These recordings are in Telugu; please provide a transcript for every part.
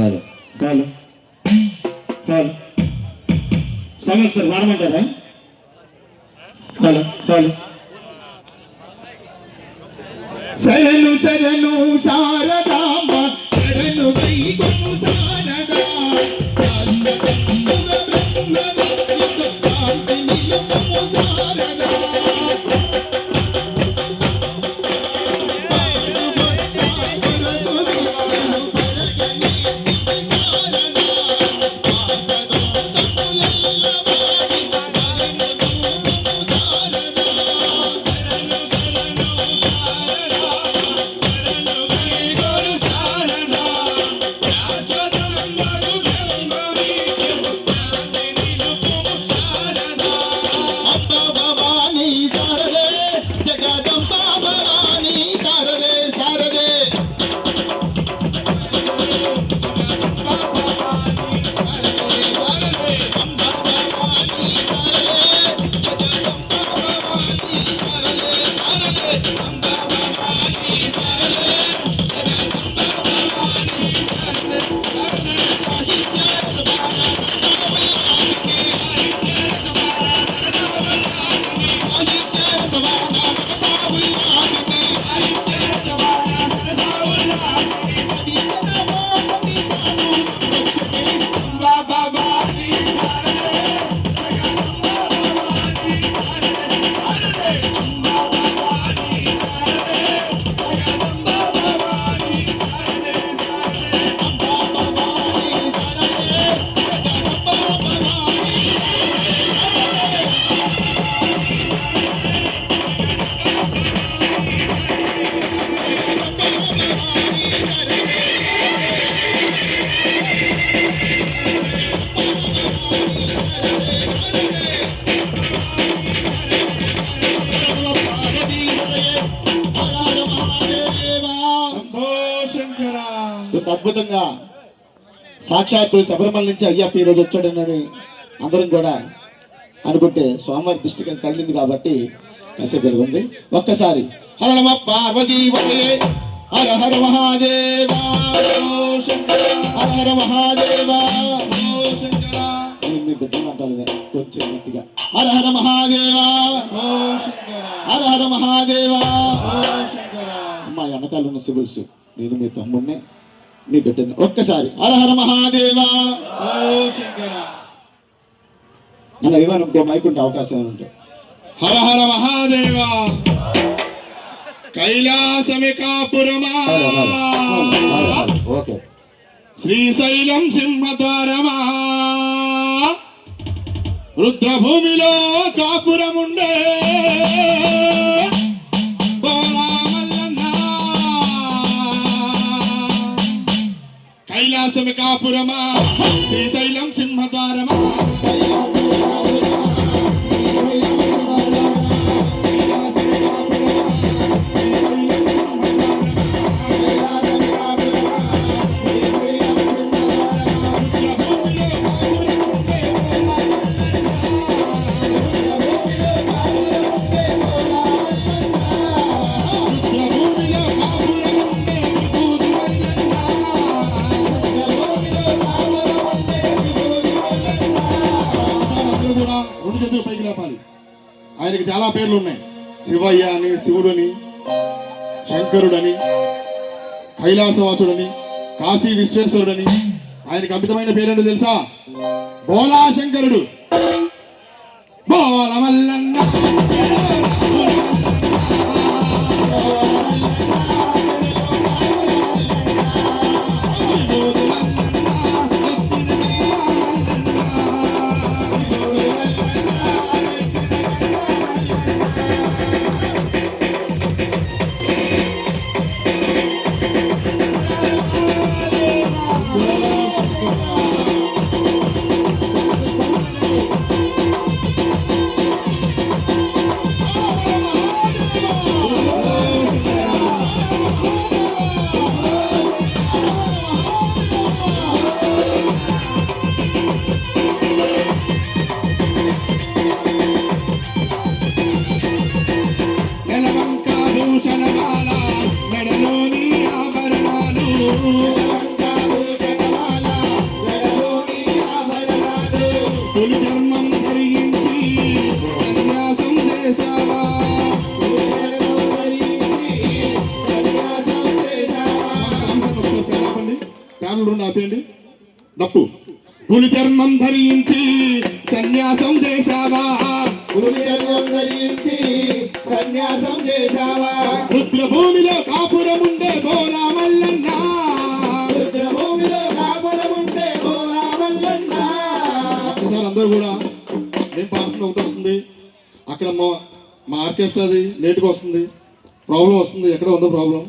కాదు కాదు కాదు స్వామి ఒకసారి వాడమంటారా? కాదు కాదు శరణు శరణు శారదాంబ శరణు వైకుంఠ శారదా శాశ్వతముగ బ్రహ్మవిద్యుత్ శాంతి నిలయము శారదా అద్భుతంగా సాక్షాత్తు శబరిమల నుంచి అయ్యప్ప ఈరోజు వచ్చాడని అందరం కూడా అనుకుంటే స్వామివారి దృష్టికి తగిలింది కాబట్టి మెసేజ్ ఉంది. ఒక్కసారి హర నమ పార్వతీ హర హర మహాదేవా హర హర మహాదేవా మీ బిడ్డలు అంటారు కొంచెం గట్టిగా హర హర మహాదేవా హర హర మహాదేవా. అమ్మా వెనకాల ఉన్న సిబుల్స్ నేను మీ తమ్ముడిని మీ బిడ్డని ఒక్కసారి హర హర మహాదేవా అలా ఇవ్వను ఇంకో మైకుంటే అవకాశం ఉంటే హర హర మహాదేవా కైలాసమికాపురమా ఓకే శ్రీశైలం సింహద్వారమా రుద్రభూమిలో కాపురముండే కైలాసమికాపురమా శ్రీశైలం సింహద్వారమా పైకి లేపాలి. ఆయనకి చాలా పేర్లు ఉన్నాయి. శివయ్య అని, శివుడని, శంకరుడని, కైలాసవాసుడని, కాశీ విశ్వేశ్వరుడని. ఆయనకి అమితమైన పేరేంటో తెలుసా? బోలా శంకరుడు. బోల మల్లన్న దప్పు. పులి చర్మం ధరించి సన్యాసం చేశావా, పులి చర్మం ధరించి సన్యాసం చేశావా, రుద్రభూమిలో కాపురముండే బోలా మల్లన్న, రుద్రభూమిలో కాపురముండే బోలా మల్లన్న. ఒకసారి అందరూ కూడా ఏం పాడుతుంది ఒకటి వస్తుంది, అక్కడ మా ఆర్కెస్ట్రాది లేట్గా వస్తుంది, ప్రాబ్లం వస్తుంది, ఎక్కడ ఉందో ప్రాబ్లం,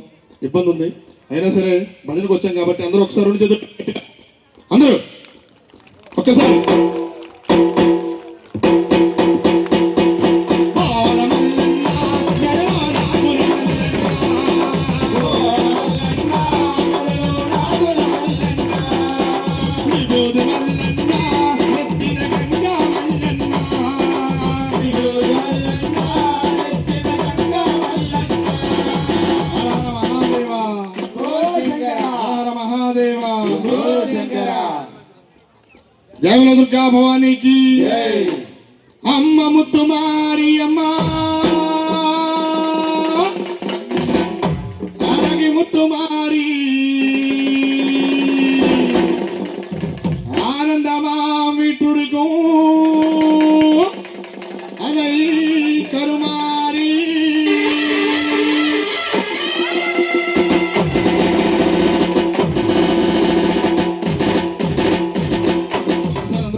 ఇబ్బంది ఉంది. అయినా సరే భజనకు వచ్చాం కాబట్టి అందరూ ఒకసారి రెండు చేతులు అందరూ ఒక్కసారి జయముల దుర్గా భవానీకి అమ్మ ముత్తుమారి అమ్మ, అలాగే ముత్తుమారి ఆనందమా విటురుకు అనై కరుమారి.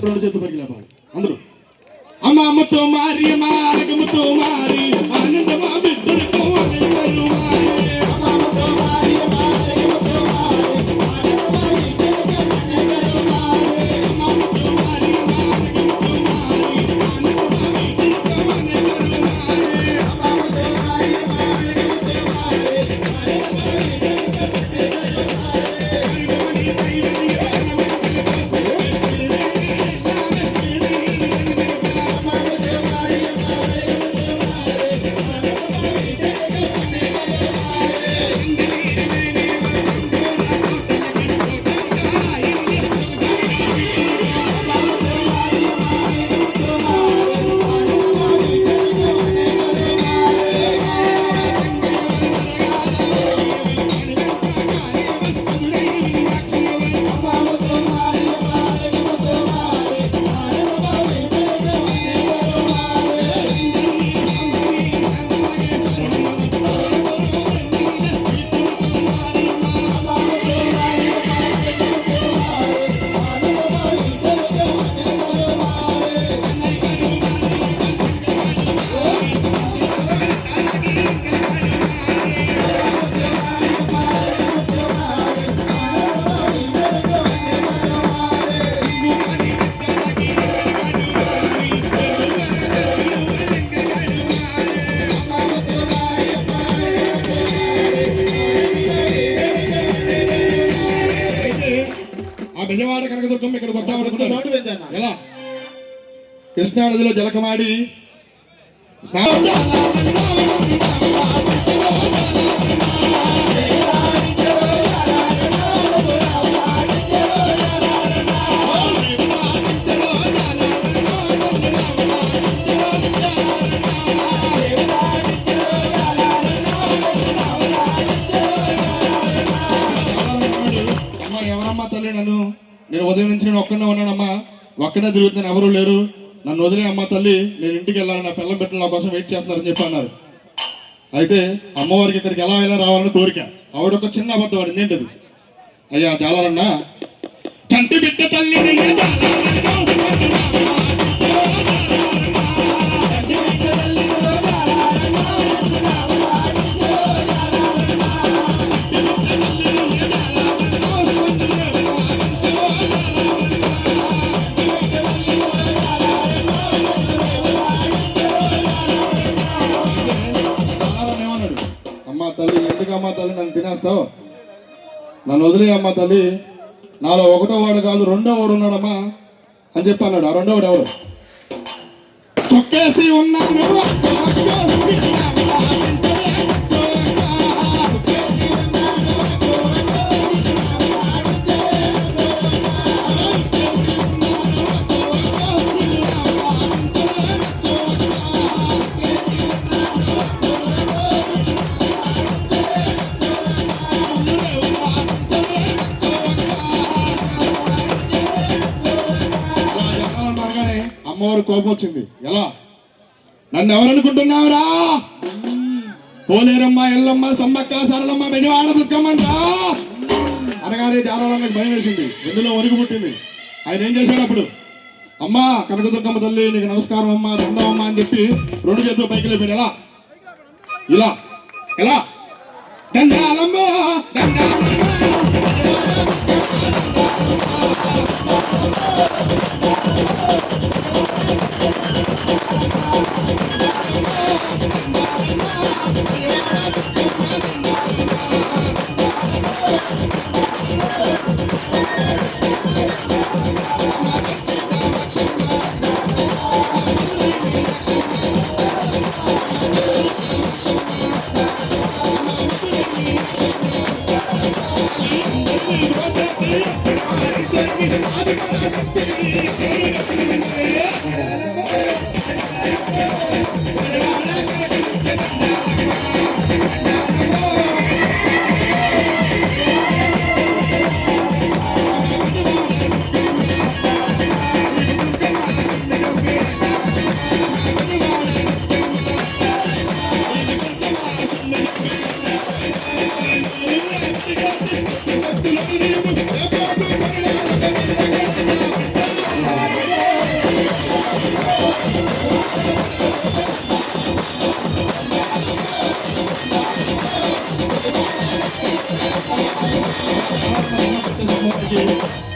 రెండు చేతులు పైకి లేపాలి అందరూ. అమ్మ అమ్మతో మారి అమ్మ అమ్మతో మారి ఆనందమా విడ్డురుకో అనై కరుమారి. బెజవాడ కనకదుర్గం ఇక్కడ కొట్టామనుకుంటున్నాను. ఎలా కృష్ణానదిలో జలకమాడి ఎవరమ్మా తల్లి నన్ను, నేను ఉదయం నుంచి నేను ఒక్కనే ఉన్నానమ్మా, ఒక్కనే తిరుగుతున్నాను, ఎవరు లేరు, నన్ను వదిలే అమ్మ తల్లి, నేను ఇంటికి వెళ్ళాలి, నా పిల్లల బిడ్డలు నా కోసం వెయిట్ చేస్తున్నారని చెప్పి అన్నారు. అయితే అమ్మవారికి ఇక్కడికి ఎలా రావాలని కోరిక. ఆవిడ ఒక చిన్న అబద్ధం ఆడింది. ఏంటది? అయ్యా జాలరన్న చంటి బిడ్డ తల్లి తల్లి, ఎందుకమ్మా తల్లి నన్ను తినేస్తావు, నన్ను వదిలే అమ్మ తల్లి, నాలో ఒకటో వాడు కాదు రెండో వాడు ఉన్నాడమ్మా అని చెప్పి అన్నాడు. ఆ రెండో వాడు ఎవడు? తొక్కేసి ఉన్నాను అమ్మవారు కోపం వచ్చింది. ఎలా? నన్ను ఎవరనుకుంటున్నావురా? పోలేరమ్మ, ఎల్లమ్మ, సమ్మక్క, సరళమ్మ, బెజవాడ దుర్గమ్మంటా అనగానే జానాలకు భయం వేసింది. ఎందులో వణుకు పుట్టింది. ఆయన ఏం చేశాడు అప్పుడు? అమ్మా కనకదుర్గమ్మ తల్లి నీకు నమస్కారం అమ్మా, దండవమ్మ అని చెప్పి 2 చేతులు పైకి లేపాడు. ఎలా? ఇలా. ఎలా? దండాలమ్మ, దండాలమ్మ.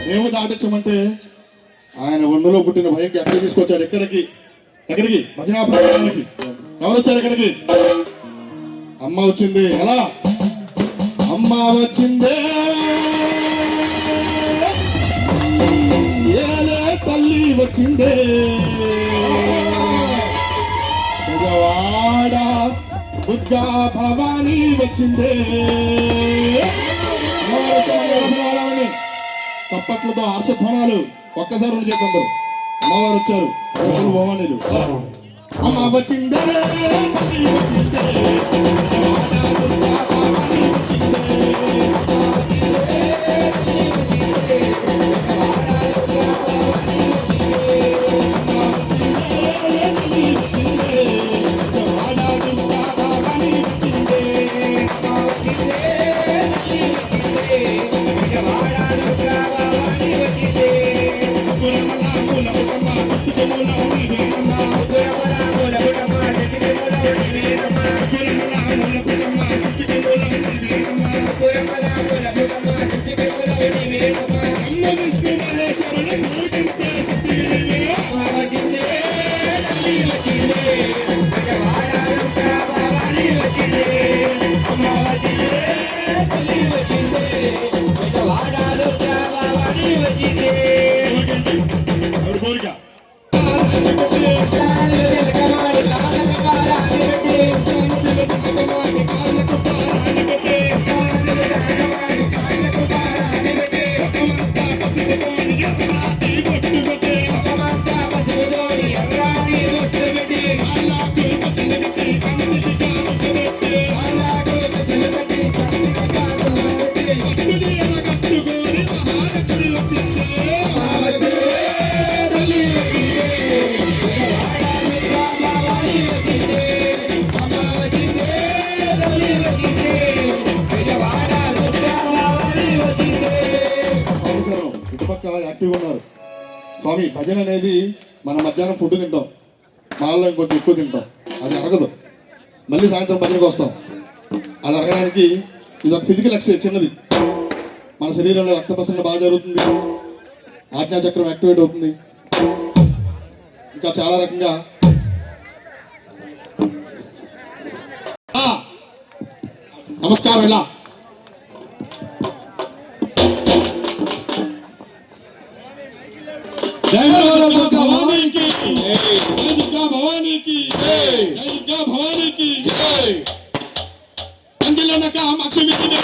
రేవు దాటించమంటే ఆయన ఒండులో పుట్టిన భయంకి ఎక్కడికి తీసుకొచ్చాడు. ఎక్కడికి భజనా ప్రయాణానికి. ఎవరు వచ్చారు ఇక్కడికి? అమ్మ వచ్చింది. ఎలా? అమ్మ వచ్చిందే, ఏలే తల్లి వచ్చిందే, పెదవాడ దుర్గా భవానీ వచ్చిందే. చప్పట్లతో హర్షధ్వనాలు. ఒక్కసారి 2 చేతులు. అమ్మవారు వచ్చారు. భవానీలు. అమ్మ వచ్చిందే, తల్లి వచ్చిందే, యాక్టివ్గా ఉన్నారు. స్వామి భజన అనేది మన మధ్యాహ్నం ఫుడ్ తింటాం, మాల్లో ఇంకొంచెం ఎక్కువ తింటాం, అది అరగదు. మళ్ళీ సాయంత్రం భజనకు వస్తాం. అది అరగడానికి ఇది ఒక ఫిజికల్ ఎక్సర్సైజ్ చిన్నది. మన శరీరంలో రక్త ప్రసరణ బాగా జరుగుతుంది, ఆజ్ఞాచక్రం యాక్టివేట్ అవుతుంది, ఇంకా చాలా రకంగా. నమస్కారం. ఇలా జై దుర్గా భవానీకి, జై దుర్గా భవానీకి, జై దుర్గా భవానీకి. అంజలన కామాక్షి విష్ణు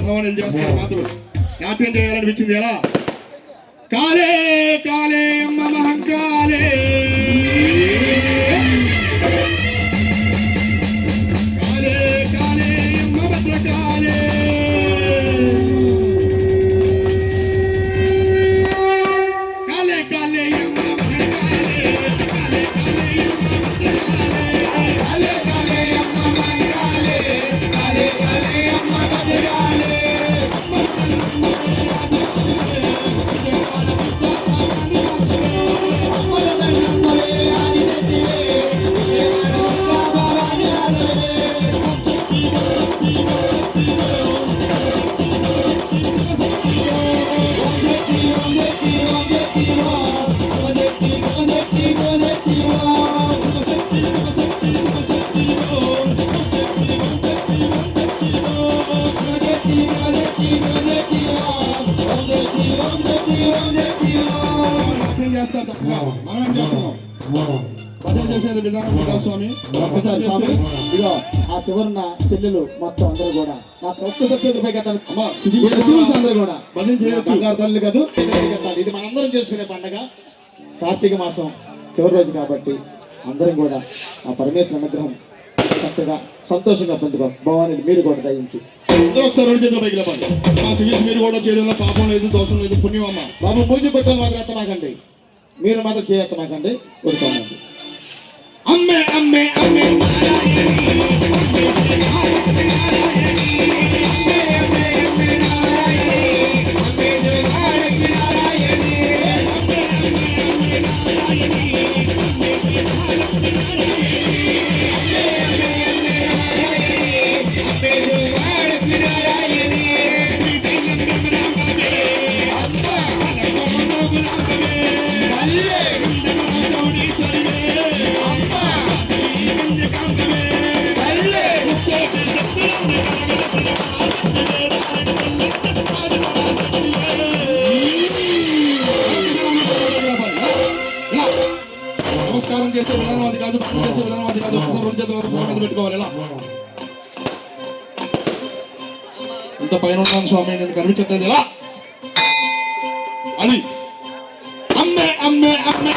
భవానీ చేస్తారు మాత్రం నాట్యం చేయాలనిపించింది. ఎలా కాలే కాలే అమ్మ మహంకాలే కాలే కాలే అమ్మ భద్రకాలే కాలే కాలే అమ్మ మహంకాలే కాలే కాలే అమ్మ భద్రకాలే కాలే కాలే అమ్మ మహంకాలే కాలే కాలే అమ్మ భద్రకాలే చేస్తారు తప్ప మనం చేస్తున్నాం. భజన చేసేది విధానం స్వామి. ఒక్కసారి స్వామి ఇగో ఆ చివరున్న చెల్లెలు మొత్తం అందరూ కూడా నాకు ఒక్కసారి అందరూ కూడా భజన చేయొచ్చు. బంగారు తల్లి కాదు ఇది మనందరం చేసుకునే పండగ. కార్తీక మాసం చివరి రోజు కాబట్టి అందరం కూడా ఆ పరమేశ్వర అనుగ్రహం చక్కగా సంతోషంగా పొందుకో భవాని మీరు కూడా దయించి అందరూ ఒకసారి రెండు చేతులు పైకి లేపండి. మా సివిల్స్ మీరు కూడా చేయడంలో పాపం లేదు, దోషం లేదు, పుణ్యం అమ్మ. బాబు పూజ కొట్టలు మాత్రం ఎత్తమాకండి, మీరు మాత్రం చేయెత్తమాకండి, కొడుకోమండి. అమ్మే అమ్మే అమ్మే నమస్కారం చేసే విధానం అది కాదు, భక్తి చేసే విధానం అది కాదు. ఒకసారి రెండు చేతులు మీద పెట్టుకోవాలి. ఎలా ఇంత పైన ఉన్నాను స్వామి, నేను కనిపించట్లేదు. ఎలా అది అమ్మే అమ్మే అమ్మే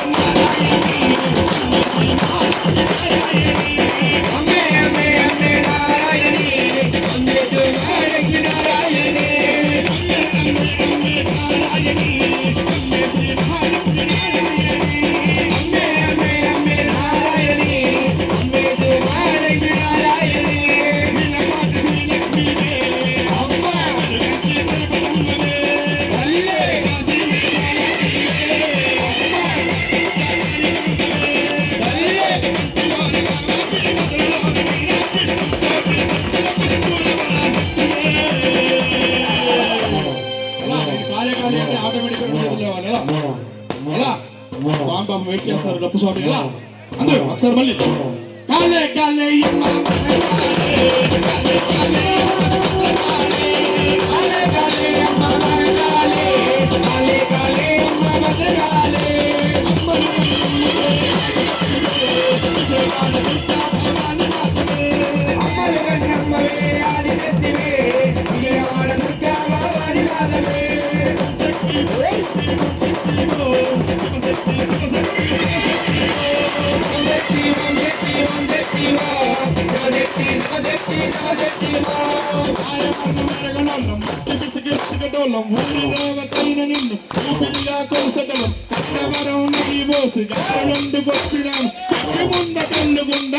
పాపం వెయిట్ చేస్తారు డప్పు స్వామి. ఎలా అందరూ ఒకసారి మళ్ళీ కాలే కాలే నిన్ను కొలసటం కష్టవరం నీ మోసి గారుండుకొచ్చినాం ముంద తల్లుగుండ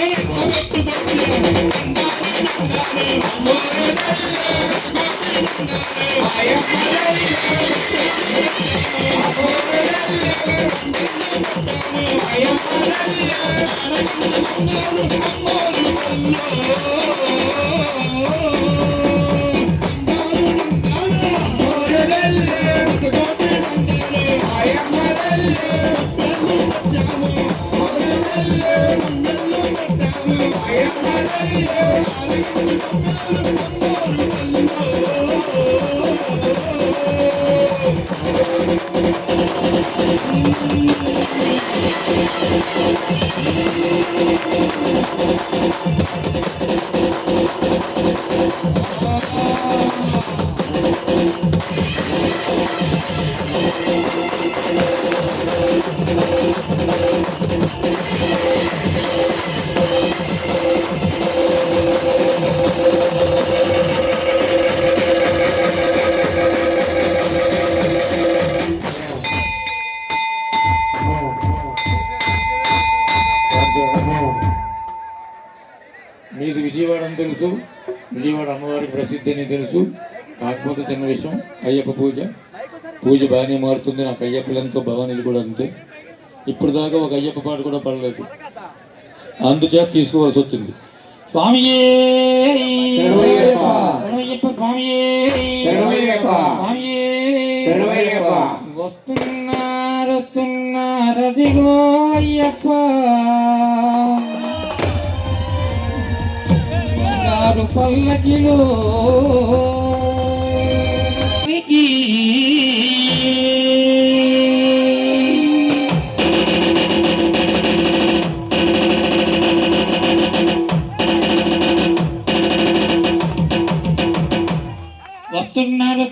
మీది విజయవాడ అని తెలుసు, విజయవాడ అమ్మవారి ప్రసిద్ధి అని తెలుసు. కాకపోతే చిన్న విషయం, అయ్యప్ప పూజ బాగానే మారుతుంది. నాకు అయ్యప్పలు ఎంతో, భవానీలు కూడా అంతే. ఇప్పుడు దాకా ఒక అయ్యప్ప పాట కూడా పడలేదు, అందుచేత తీసుకోవాల్సి వచ్చింది. స్వామియే శరణమయ్యప్ప, స్వామియే శరణమయ్యప్ప. వస్తున్నారదిగో అయ్యప్ప, బంగారు పల్లకిలో వస్తున్నారు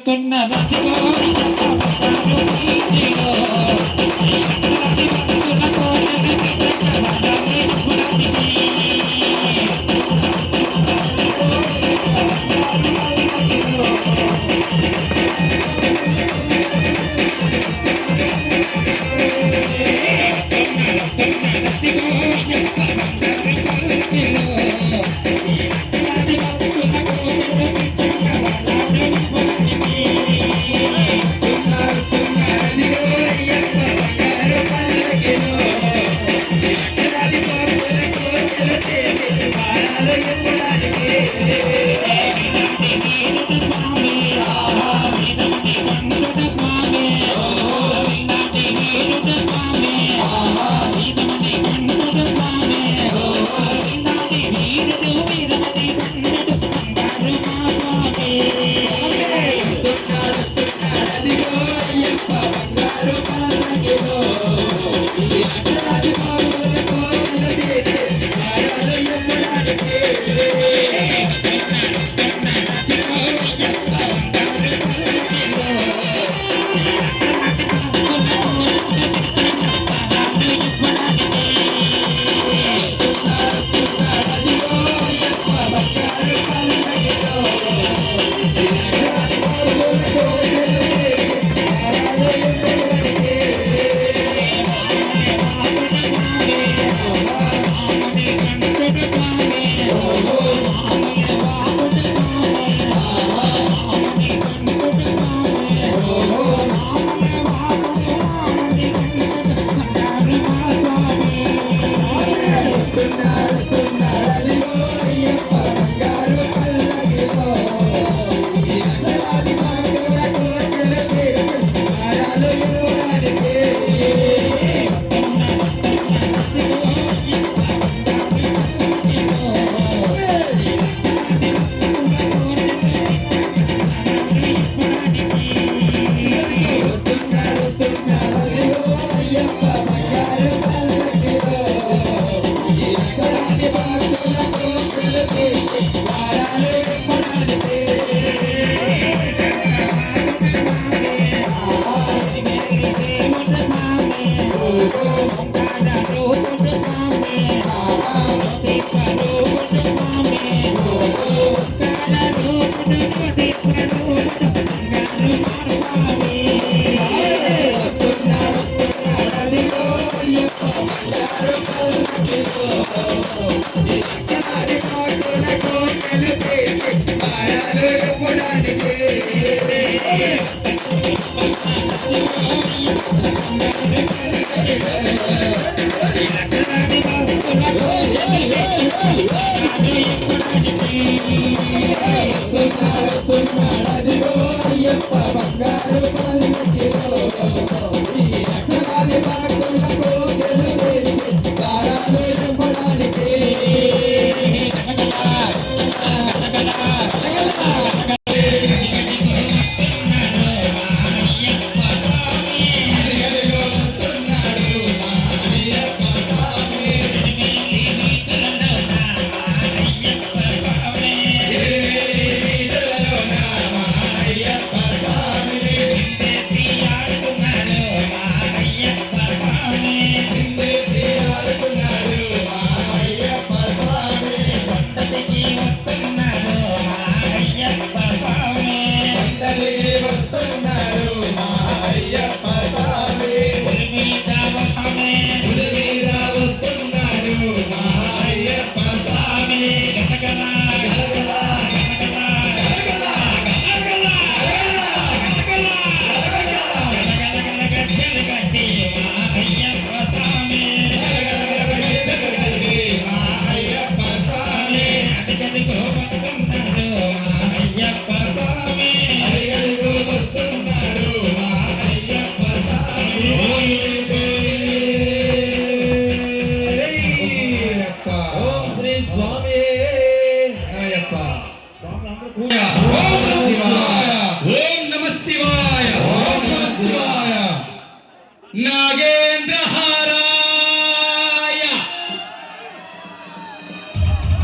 నాగేంద్రహారాయ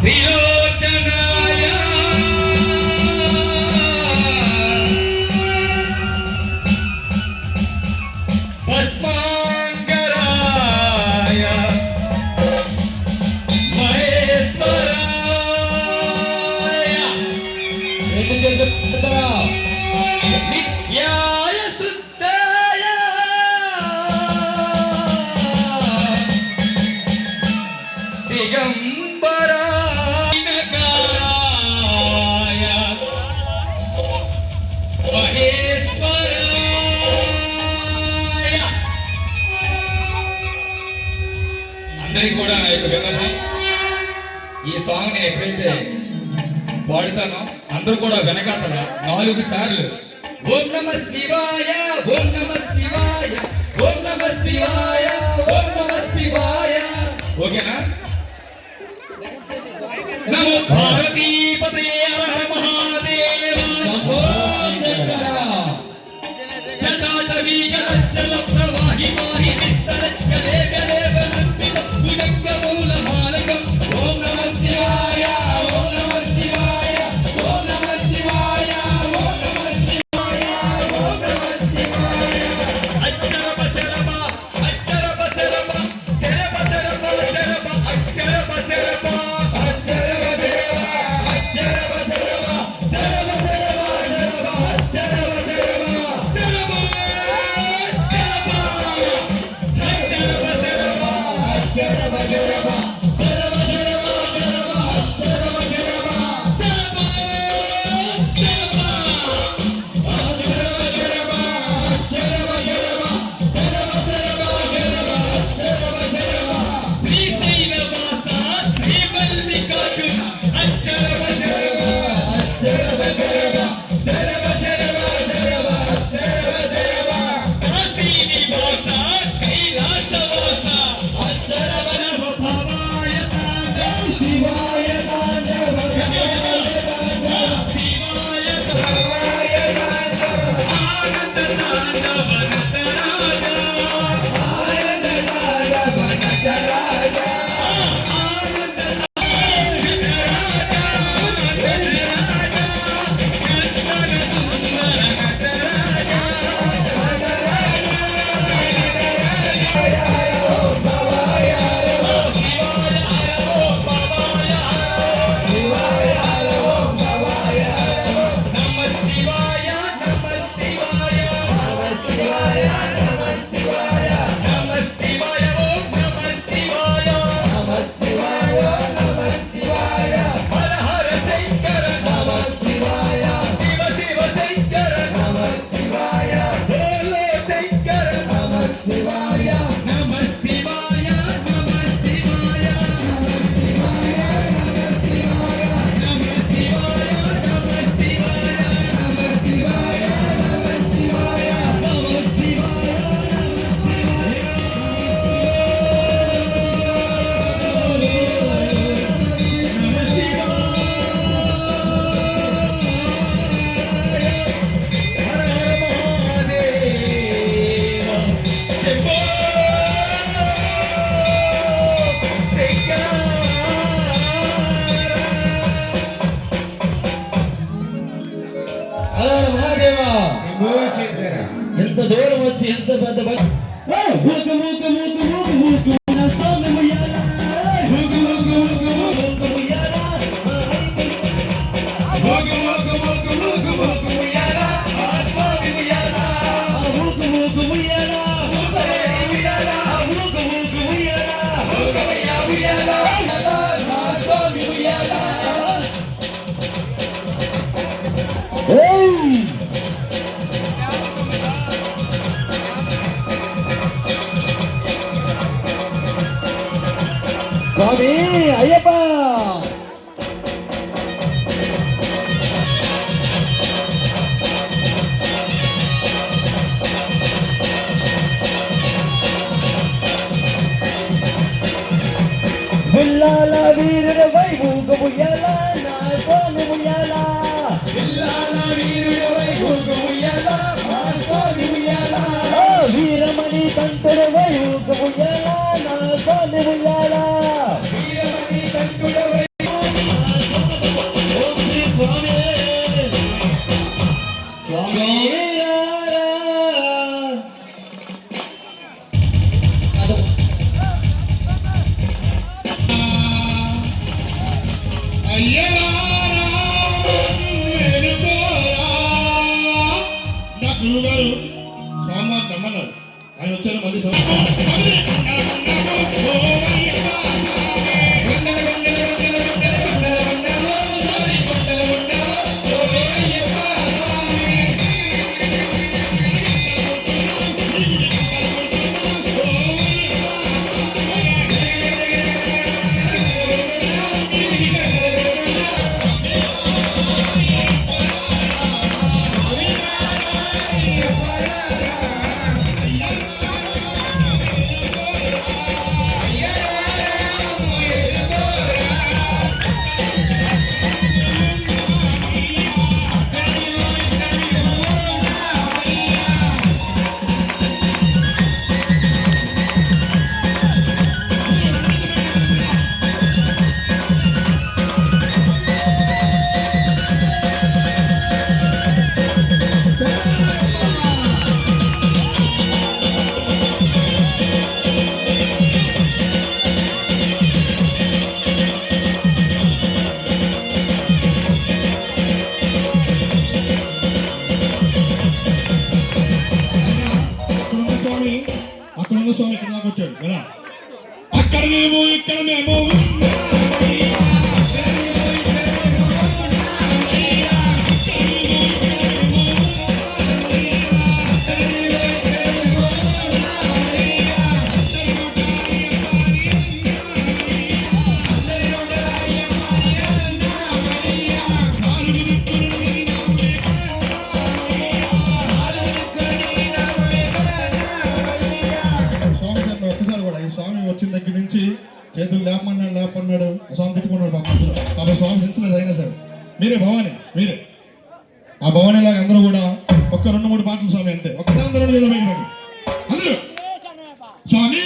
త్రిలోచనాయ భస్మాంగరాయ మహేశ్వరాయ నిత్యాయ శుద్ధాయ దిగంబరాయ మహేశ్వరాయ. అందరికీ కూడా నా యొక్క విన్నపం, ఈ సాంగ్ నేను ఎప్పుడైతే పాడుతానో అందరూ కూడా వెనకాతల 4 సార్లు ఓం నమ శివాయ, ఓం నమ శివాయ, ఓం నమ శివాయ, ఓం నమ శివాయ. ఓకేనా? నమో పార్వతీపతయే హర మహాదేవ శంభో శంకర. జటాటవీ గలజ్జల ప్రవాహి మాహి విస్తరజ్జలే గలే బలంపిత భుజంగ మూల మాలకం. ఓం నమ శివాయ, ఓం నమ శివాయ, ఓం నమ శివాయ, ఓం నమ శివాయ, ఓం నమ శివాయ. అచ్చరప శరప, అచ్చరప శరప, శరప శరప శరప, అచ్చరప శరప, అచ్చరప శరప, అచ్చరప శరప, శరప శరప శరప, అచ్చరప శరప, శరప శరప, అచ్చరప శరప, అచ్చరప శరప. ఎంత దూరం వచ్చి ఎంత పెద్ద స్వామి అయ్యప్ప బిల్లాల వీరుడు వైభూక ముయ్యాల నా స్వామి ముయ్యాల బిల్లాల వీరుడు వైభూక ముయ్యాల నా స్వామి ముయ్యాల వీరమణి కంట నా గురువు గారు సోమవారం రమ్మన్నారు. ఆయన వచ్చారు మళ్ళీ అక్కడున్న స్వామి ఇక్కడ దాకా వచ్చాడు కదా. అక్కడ మేము ఇక్కడ మేము స్వామి వచ్చిన దగ్గర నుంచి చేతులు లేపమన్నాడు స్వామి తిట్టుకున్నాడు పాప స్వామి హించలేదు. అయినా సరే మీరే భవాని, మీరే ఆ భవాని లాగా అందరూ కూడా ఒక్క 2-3 పాటలు స్వామి అంతే. ఒక్కసారి అందరూ మీద అందరూ స్వామి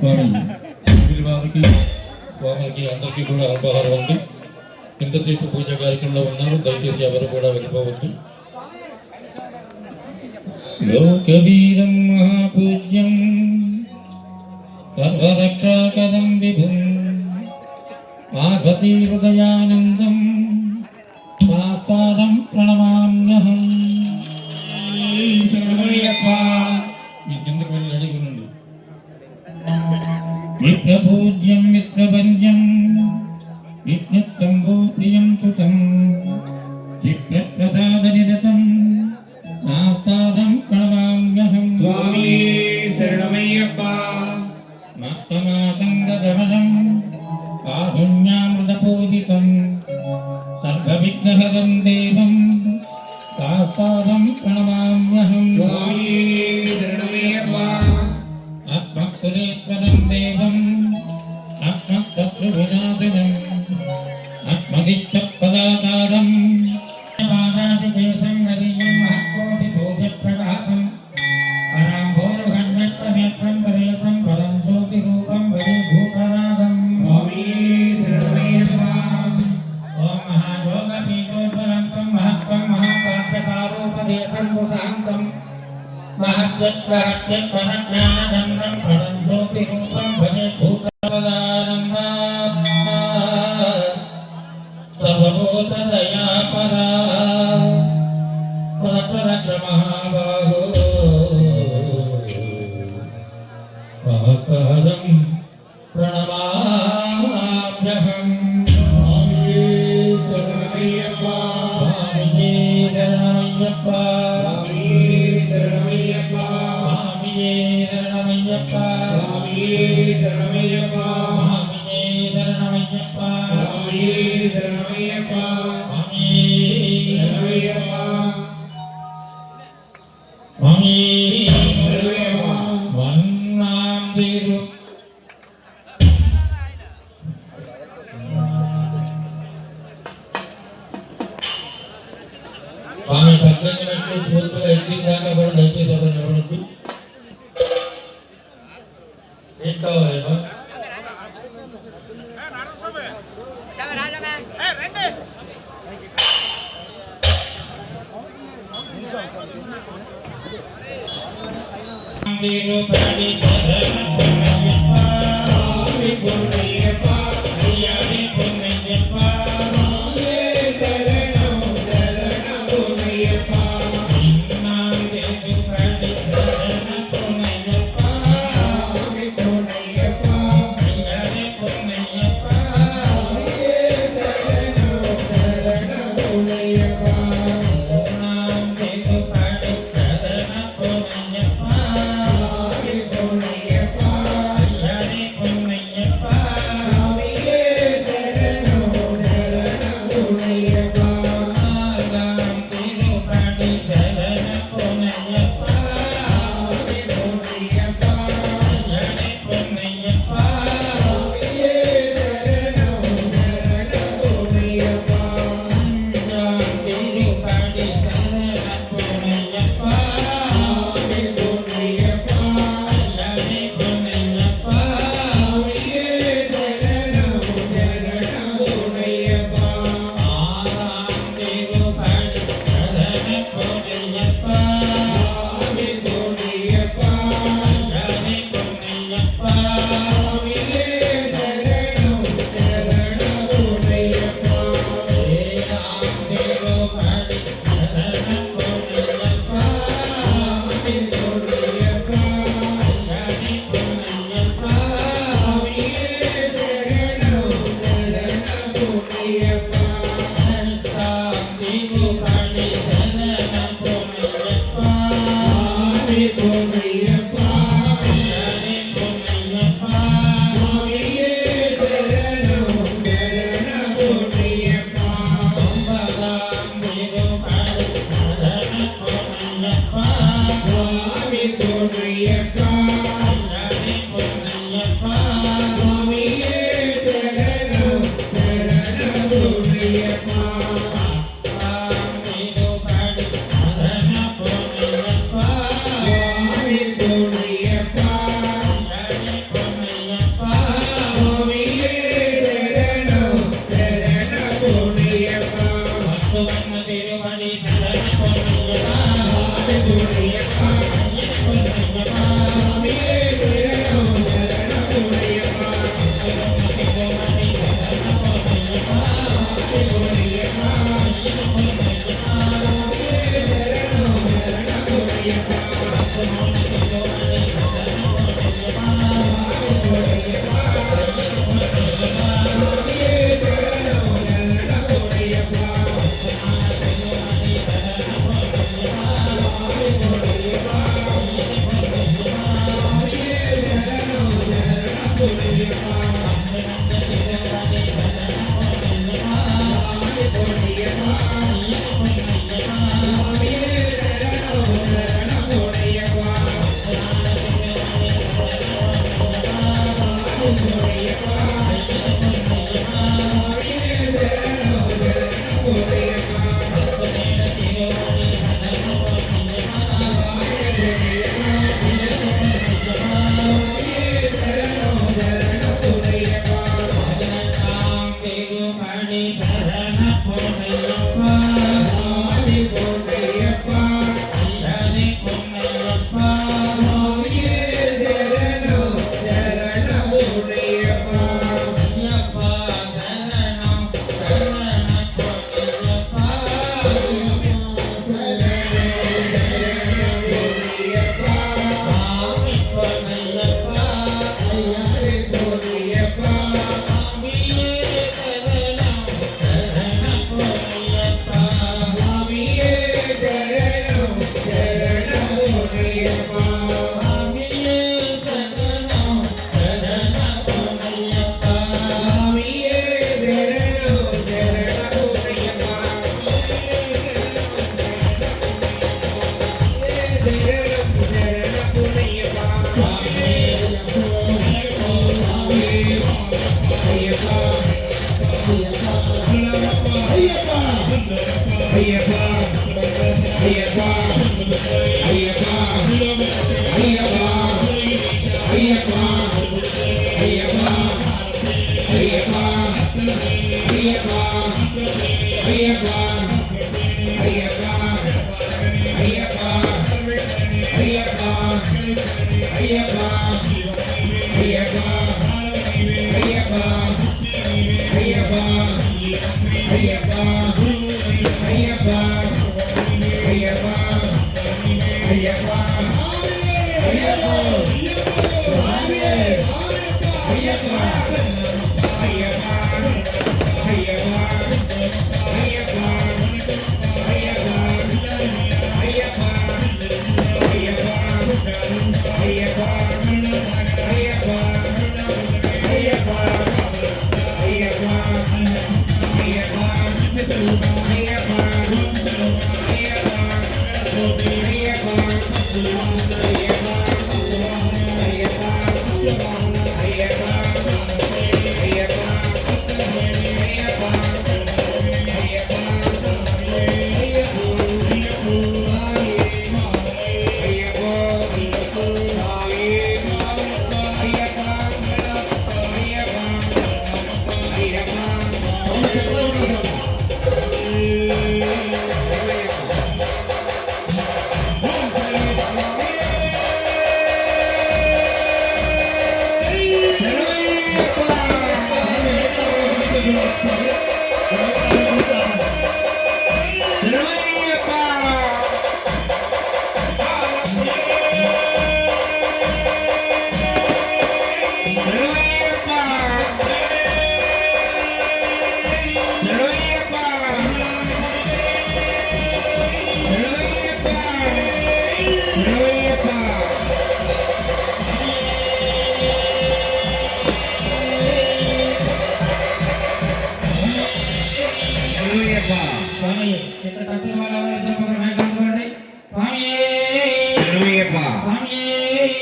స్వామి వారికి స్వామికి అందరికీ కూడా అల్పాహారం ఉంది. ఇంతసేపు పూజ కార్యక్రమంలో ఉన్నారు, దయచేసి ఎవరు కూడా వెళ్ళిపోవద్దు. లోకవీరం మహాపూజ్యం సర్వరక్షాకరం విభుం పార్వతీ హృదయానందం శాస్త్రం ప్రణమామ్యహం. మీ కిందకు వెళ్ళి అడిగి నుండి విప్రపూజ్యం విప్రవర్యం విష్ణుత్తంబో ప్రియం సుతం చిత్రప్రసాదనిరతం నాస్తాదం ప్రణమామ్యహం. స్వామి శరణమయ్యప్ప. మత్తమాతంగగమనం కారుణ్యామృతపూజితం సర్వవిఘ్నహరం దేవం నాస్తాదం ప్రణమామ్యహం. స్వామి శరణమయ్యప్ప. ఆత్మకులేశ్వరం దేవం ఆత్మశత్రువినాశనం ఆత్మదిష్టపదాకారం పాదాదికేశం హరియం మహత్కోటి సూర్యప్రకాశం పరాంభోరుగణ్యత్వనేత్రం పరేశం పరం జ్యోతి రూపం వదే భూతరాగం. స్వామి శరణమయ్యప్ప. ఓం మహాయోగ పీఠోపరంతం మహత్వం మహాకార్యకారోపదేశం శాంతం మహత్యత్వహత్యత్వజ్ఞానదండం పరం జ్యోతి రూపం భజే భూతపదానంద సర్వభూతదయాపరా రక్ష మహాబాహో సహస్రం ప్రణమామ్యహం. స్వామి శరణమయ్యప్ప. స్వామియే శరణమయ్యప్ప. స్వామి శరణమయ్యప్ప. స్వామియే శరణమయ్యప్ప. స్వామి శరణమయ్యప్ప. స్వామియే శరణమయ్యప్ప. స్వామి శరణమయ్యప్ప. స్వామి శరణమయ్యప్ప. స్వామి శరణమయ్యప్ప. వన్నాం తీరు స్వామి 18 గంటలు పూర్తిగా ఇంటికి దాకా కూడా దయచేసి ఎవరు నిలబడద్దు. ఏం కావాలి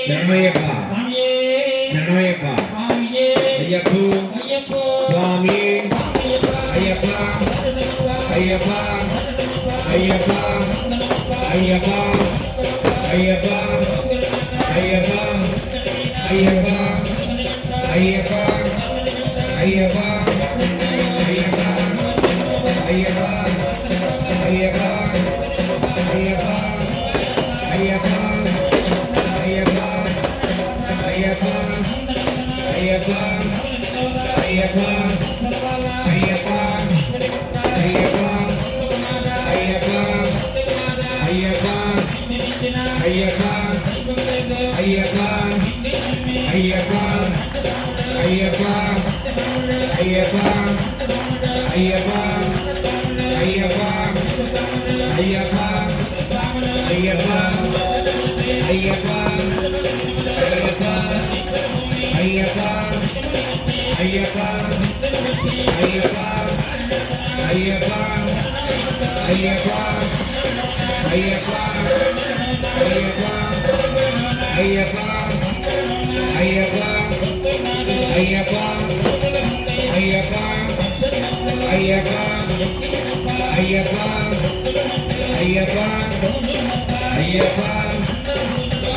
శరణమయ్యప్ప శరణమయ్యప్ప అయ్యప్ప స్వామి అయ్యప్ప అయ్యప్ప అయ్యప్ప అయ్యప్ప అయ్యప్ప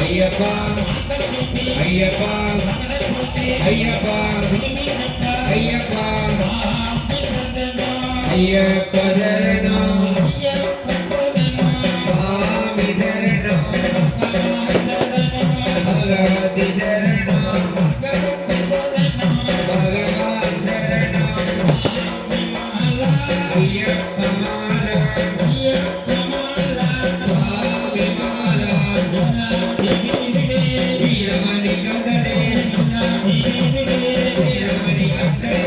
అయ్యప్ప అయ్యప్ప అయ్యప్ప అయ్యప్ప అయ్యప్ప శరణం స్వామి శరణం భగవతి శరణం భగవాన్ శరణం అయ్యప్ప మాల స్వామి మాల వీరమణి కందడే వీరమణి కందడే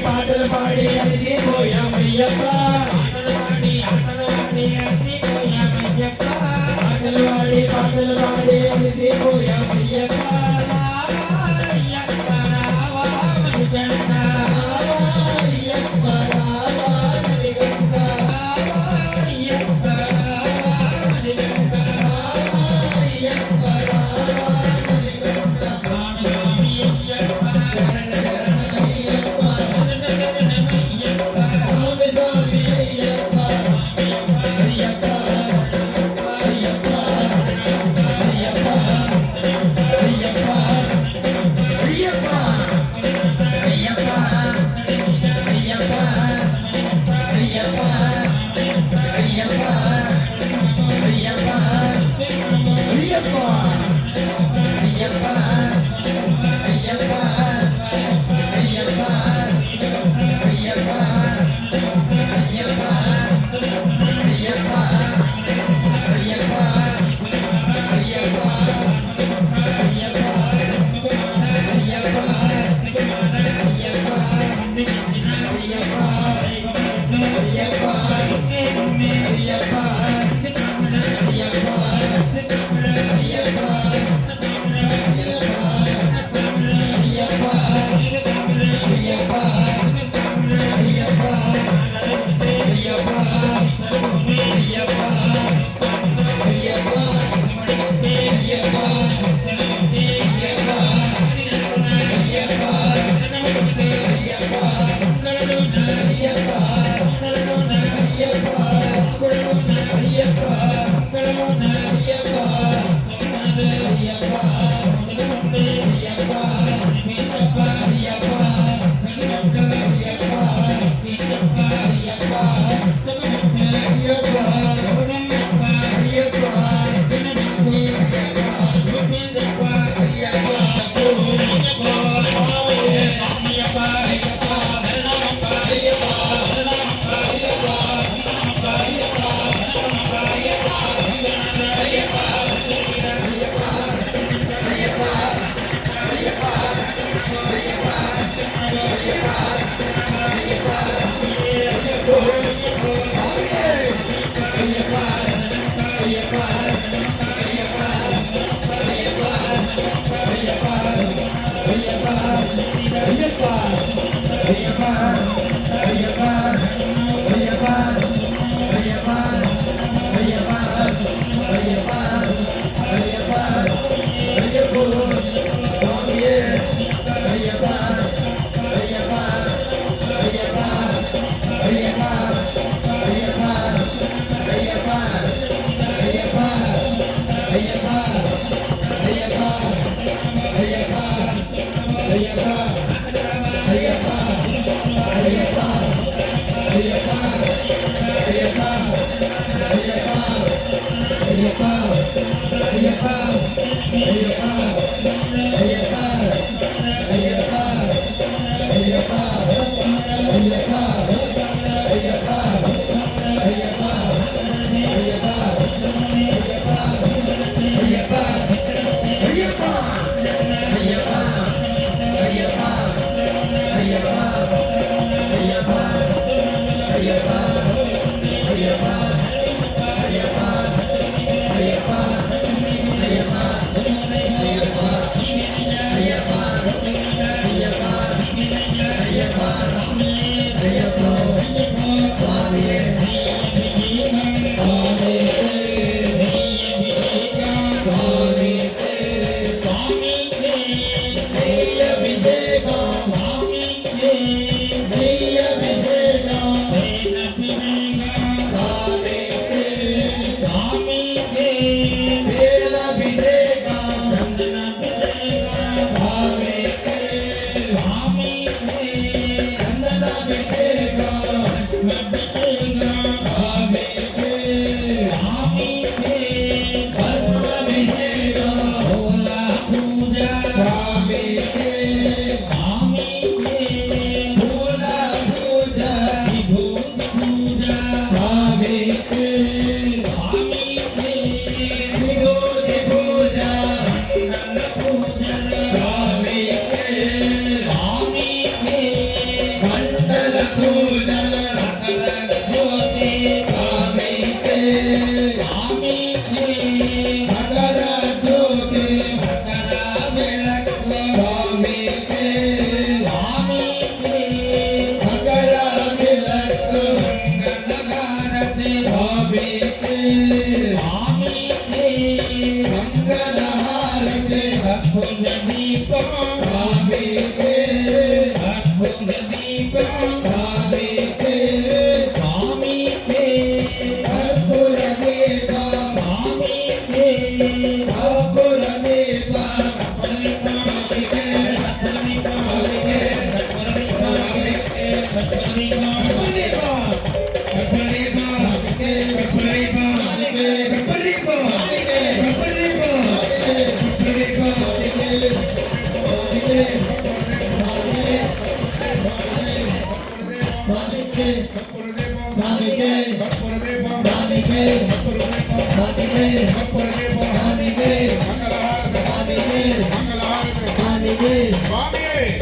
పాటలు పాడి అలసిపోయామయ్యప్ప పాటలు పాడి అలసిపోయామయ్యప్ప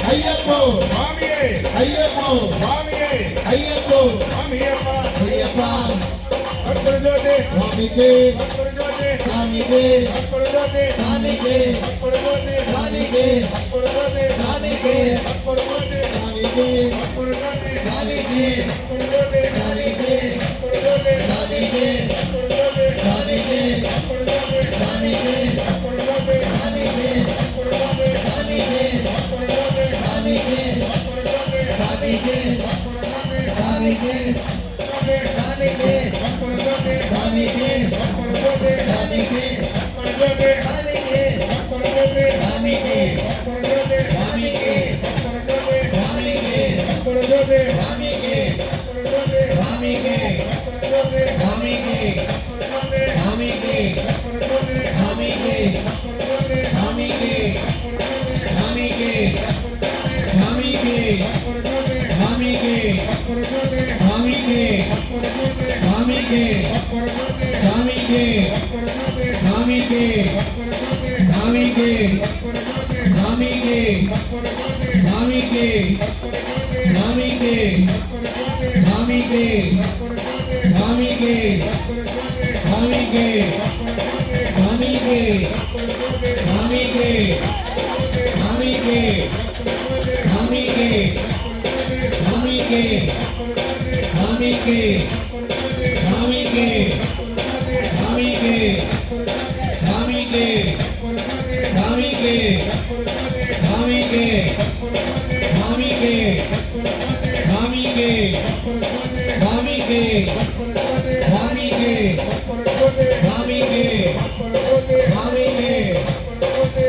అయ్యప్పో అయ్యప్పో అయ్యప్పో అయ్యప్ప స్వామికి స్వామికి స్వామికి స్వామికి స్వామికి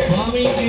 స్వామికి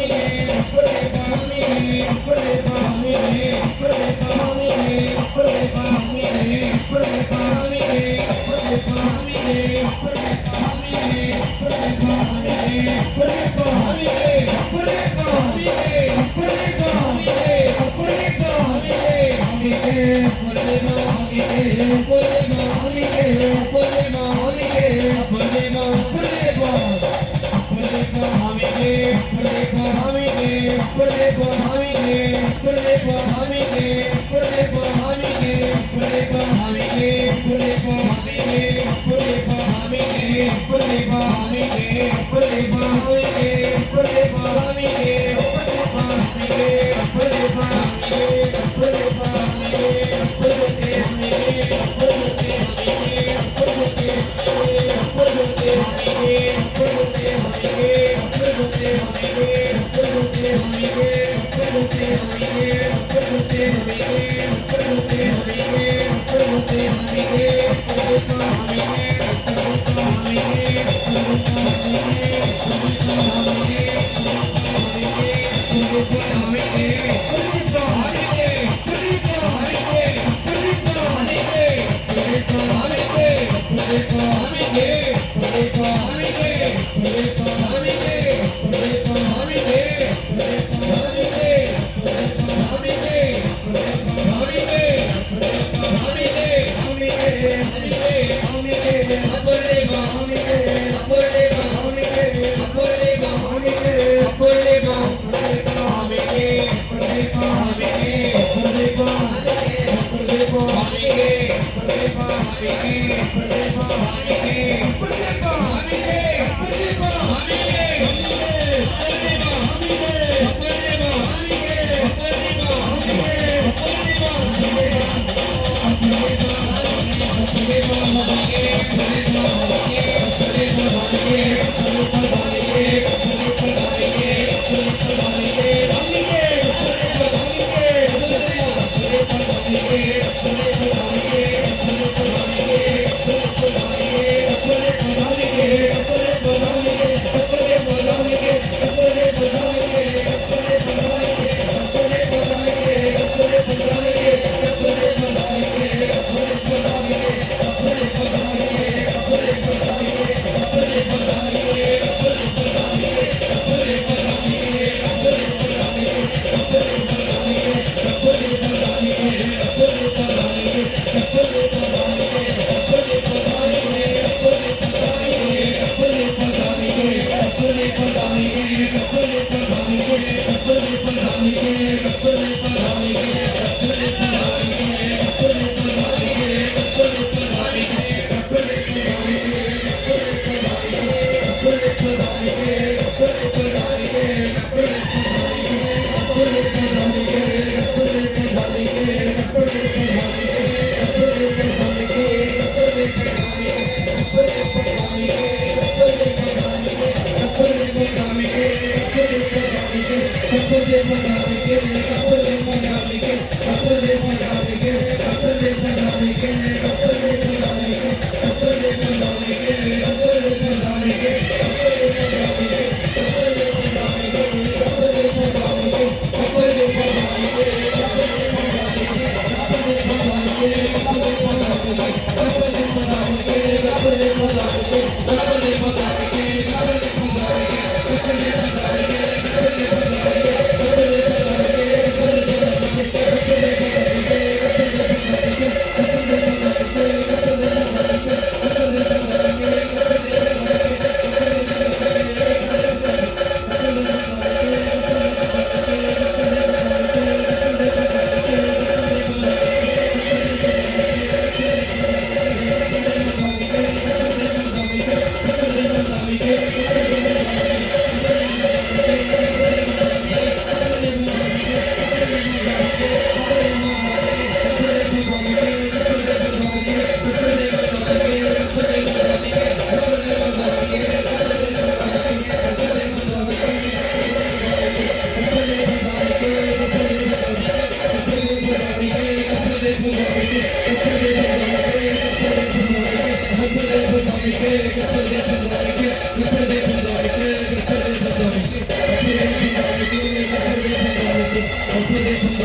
Thank you.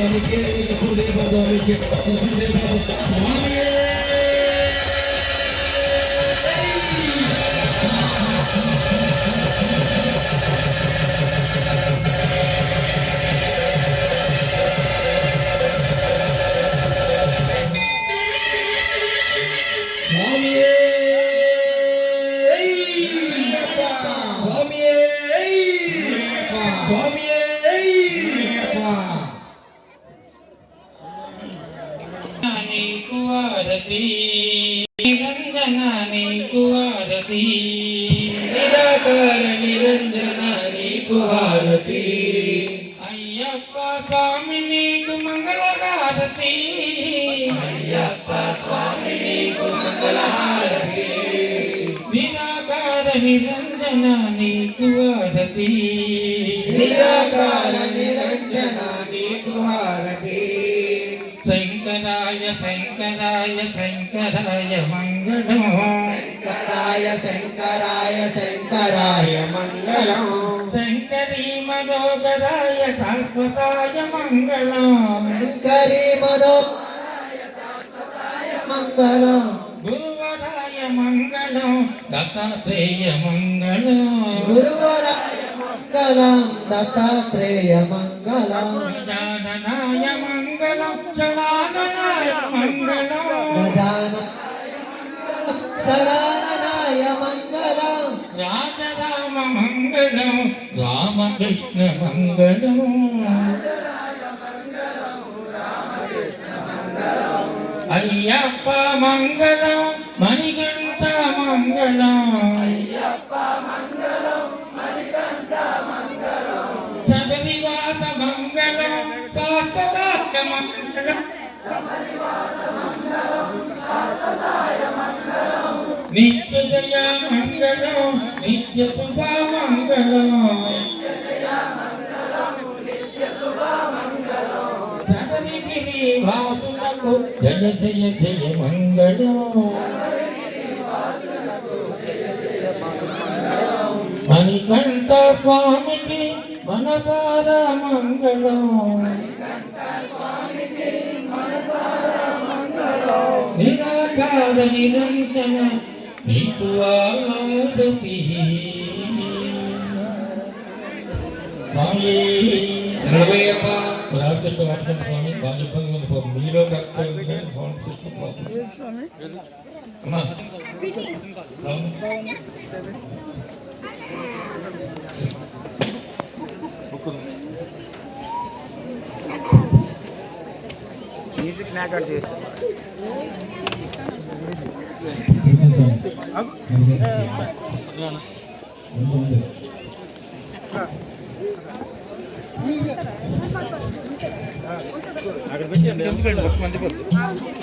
స్వామికే గురుదేవ స్వామికే గురుదేవ స్వామికే నీకు ఆరతి నిరంజన నీకు ఆరతి నిరాకార నిరంజన నీకు ఆరతి అయ్యప్ప స్వామి నీకు మంగళహారతి అయ్యప్ప స్వామి నీకు మంగళహారతి నిరాకార నిరంజన నీకు ఆరతి నిరాకార నిరంజన నీకు ఆరతి శంకరాయ శంకరాయ శంకరాయ మంగళం శంకరాయ శంకరాయ శంకరాయ మంగళం శంకరీ మనోహరాయ శాశ్వతాయ మంగళం శంకరీ మనోహరాయ శాశ్వతాయ మంగళం గురువరాయ మంగళం దత్తాత్రేయ మంగళం గురువరాయ మంగళం దత్తాత్రేయ మంగళం గజాననాయ మంగళం షడాననాయ మంగళం షడాననాయ మంగళం రాజరామ మంగళం రామకృష్ణ మంగళం అయ్యప్ప మంగళం మణికంఠ మంగళం శబరివాస మంగళం శాశ్వతాయ మంగళం నిత్య జయ మంగళం నిత్య శుభ మంగళం శబరిగిరి వాసులకు జయ జయ జయ మంగళం మణికంఠ స్వామికి మనసార మంగళం నిరాకార నిరంజన నీకు ఆరతి రామకృష్ణ వాటికంటే స్వామి బాగా ఇబ్బంది ఉంది పాపం మీలో కరెక్ట్ ఉంది కానీ ఫోన్ సిస్టమ్ అమ్మా మ్యూజిక్ నాకౌట్ చేసి అక్కడ పెట్టి మంది